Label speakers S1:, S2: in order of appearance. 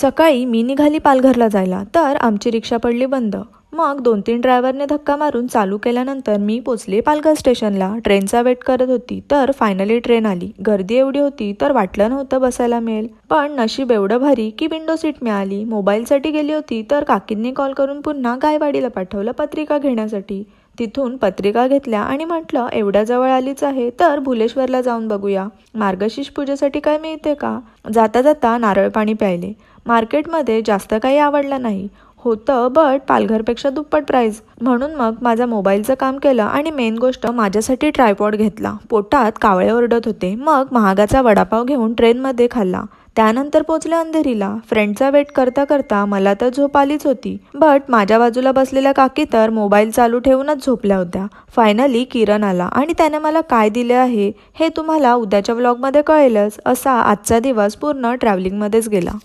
S1: सकाळी मी निघाली पालघरला जायला, तर आमची रिक्षा पडली बंद. मग 2-3 ड्रायव्हरने धक्का मारून चालू केल्यानंतर मी पोचले पालघर स्टेशनला. ट्रेनचा वेट करत होती, तर फायनली ट्रेन आली. गर्दी एवढी होती तर वाटलं नव्हतं बसायला मिळेल, पण नशीब एवढं भारी की विंडो सीट मिळाली. मोबाईलसाठी गेली होती तर काकींनी कॉल करून पुन्हा गायवाडीला पाठवलं पत्रिका घेण्यासाठी. तिथून पत्रिका घेतल्या आणि म्हटलं एवढ्या जवळ आलीच आहे तर भुलेश्वरला जाऊन बघूया, मार्गशीर्ष पूजेसाठी काय मिळते का. जाता जाता नारळ पाणी प्यायले. मार्केटमध्ये जास्त काही आवडलं नाही होतं, बट पालघरपेक्षा दुप्पट प्राईस. म्हणून मग माझा मोबाईलचं काम केलं आणि मेन गोष्ट माझ्यासाठी ट्रायपॉड घेतला. पोटात कावळे ओरडत होते. मग महागाचा वडापाव घेऊन ट्रेनमध्ये खाल्ला. त्यानंतर पोचले अंधेरीला. फ्रेंडचा वेट करता करता मला तर झोप आलीच होती, बट माझ्या बाजूला बसलेल्या काकी तर मोबाईल चालू ठेवूनच झोपल्या होत्या. फायनली किरण आला आणि त्याने मला काय दिले आहे हे तुम्हाला उद्याच्या व्लॉगमध्ये कळेलच. असा आजचा दिवस पूर्ण ट्रॅव्हलिंगमध्येच गेला.